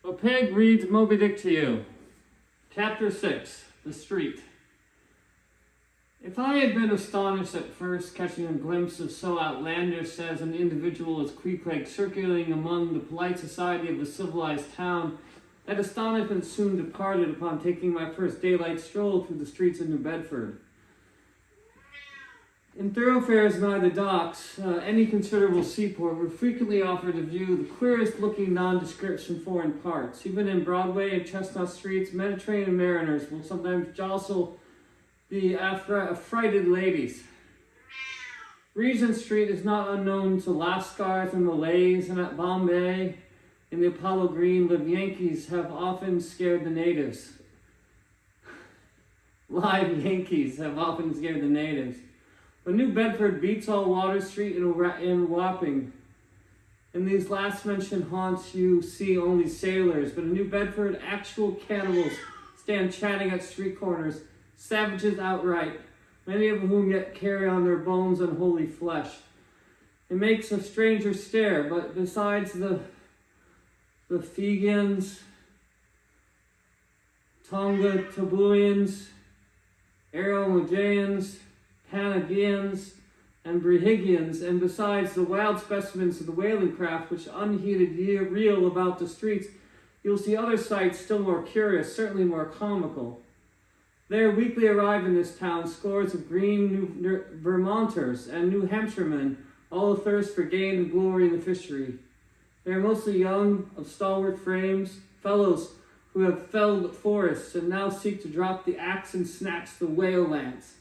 A pig reads Moby Dick to you. Chapter 6, The Street. If I had been astonished at first, catching a glimpse of so outlandish as an individual as Queequeg circulating among the polite society of a civilized town, that astonishment soon departed upon taking my first daylight stroll through the streets of New Bedford. In thoroughfares nigh the docks, any considerable seaport, were frequently offered to view the queerest-looking nondescripts from foreign parts. Even in Broadway and Chestnut streets, Mediterranean mariners will sometimes jostle the affrighted ladies. Regent Street is not unknown to Lascars and Malays, and at Bombay, in the Apollo Green, live Yankees have often scared the natives. Live Yankees have often scared the natives. But New Bedford beats all Water Street in Wapping. In these last mentioned haunts you see only sailors, but in New Bedford actual cannibals stand chatting at street corners, savages outright, many of whom yet carry on their bones unholy flesh. It makes a stranger stare, but besides the Fijians, Tonga Tabuians, Aromajans, Panagians, and Brihigians, and besides the wild specimens of the whaling craft which unheeded reel about the streets, you'll see other sights still more curious, certainly more comical. There weekly arrive in this town scores of green Vermonters and New Hampshiremen, all athirst for gain and glory in the fishery. They are mostly young, of stalwart frames, fellows who have felled forests and now seek to drop the axe and snatch the whale lance.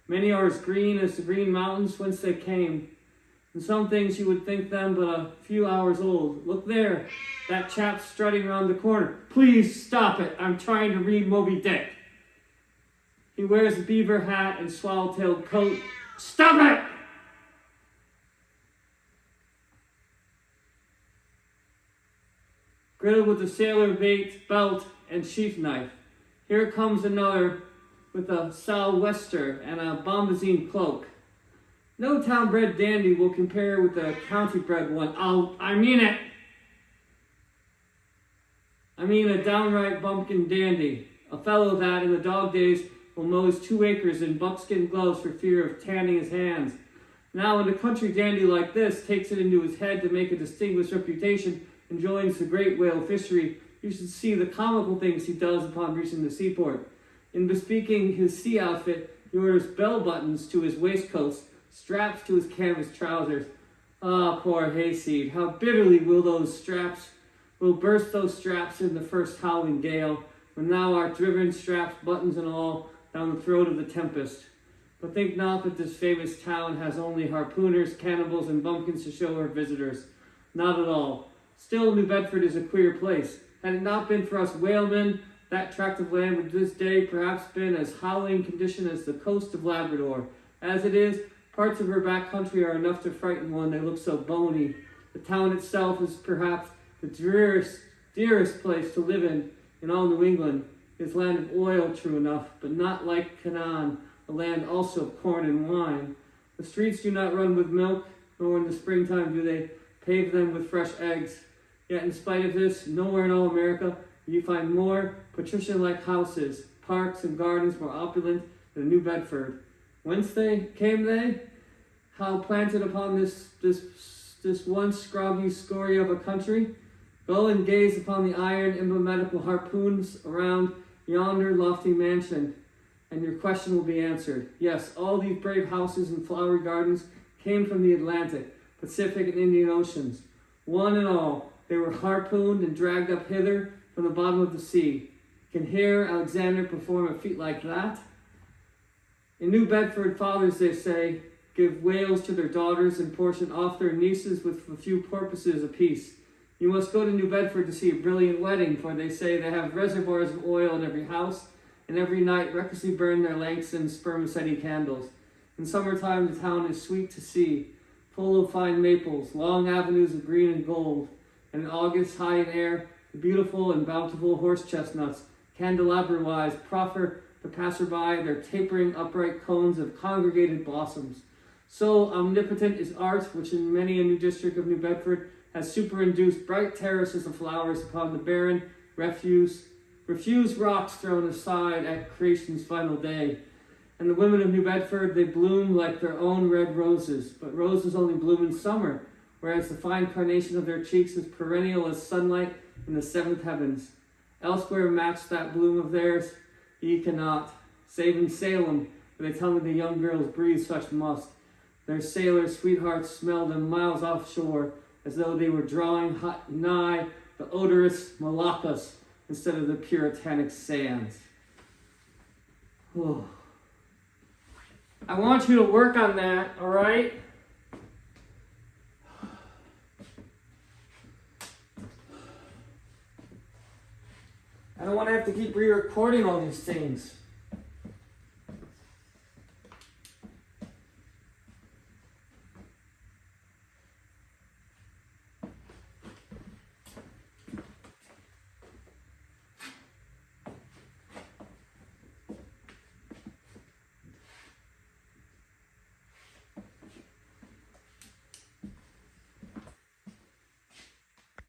Many are as green as the green mountains whence they came. In some things you would think them but a few hours old. Look there, that chap strutting around the corner. Please stop it, I'm trying to read Moby Dick. He wears a beaver hat and swallow-tailed coat. Stop it! Griddled with a sailor belt and sheath knife. Here comes another with a sou'wester and a bombazine cloak. No town-bred dandy will compare with the county-bred one. I mean a downright bumpkin dandy. A fellow that, in the dog days, will mow his 2 acres in buckskin gloves for fear of tanning his hands. Now, when a country dandy like this takes it into his head to make a distinguished reputation and joins the great whale fishery, you should see the comical things he does upon reaching the seaport. In bespeaking his sea outfit, he orders bell buttons to his waistcoats, straps to his canvas trousers. Ah, poor hayseed, how bitterly will burst those straps in the first howling gale, when thou art driven, straps, buttons and all, down the throat of the tempest. But think not that this famous town has only harpooners, cannibals, and bumpkins to show her visitors. Not at all. Still, New Bedford is a queer place. Had it not been for us whalemen, that tract of land would this day perhaps been as howling condition as the coast of Labrador. As it is, parts of her back country are enough to frighten one, they look so bony. The town itself is perhaps the dearest place to live in all New England. It's land of oil, true enough, but not like Canaan, a land also of corn and wine. The streets do not run with milk, nor in the springtime do they pave them with fresh eggs. Yet in spite of this, nowhere in all America you find more patrician-like houses, parks, and gardens more opulent than New Bedford. Whence came they? How planted upon this once scroggy scoria of a country? Go and gaze upon the iron emblematical harpoons around yonder lofty mansion, and your question will be answered. Yes, all these brave houses and flowery gardens came from the Atlantic, Pacific, and Indian Oceans. One and all, they were harpooned and dragged up hither from the bottom of the sea. Can here Alexander perform a feat like that? In New Bedford, fathers, they say, give whales to their daughters and portion off their nieces with a few porpoises apiece. You must go to New Bedford to see a brilliant wedding, for they say they have reservoirs of oil in every house, and every night recklessly burn their Langston spermaceti candles. In summertime, the town is sweet to see, full of fine maples, long avenues of green and gold, and in August, high in air, the beautiful and bountiful horse chestnuts, candelabra-wise, proffer the passerby their tapering upright cones of congregated blossoms. So omnipotent is art, which in many a new district of New Bedford has superinduced bright terraces of flowers upon the barren, refused rocks thrown aside at creation's final day. And the women of New Bedford, they bloom like their own red roses, but roses only bloom in summer, whereas the fine carnation of their cheeks is perennial as sunlight in the seventh heavens. Elsewhere match that bloom of theirs ye cannot, save in Salem, where they tell me the young girls breathe such musk. Their sailor sweethearts smell them miles offshore, as though they were drawing nigh the odorous Malaccas instead of the puritanic sands. Oh. I want you to work on that, all right? I don't want to have to keep re-recording all these things.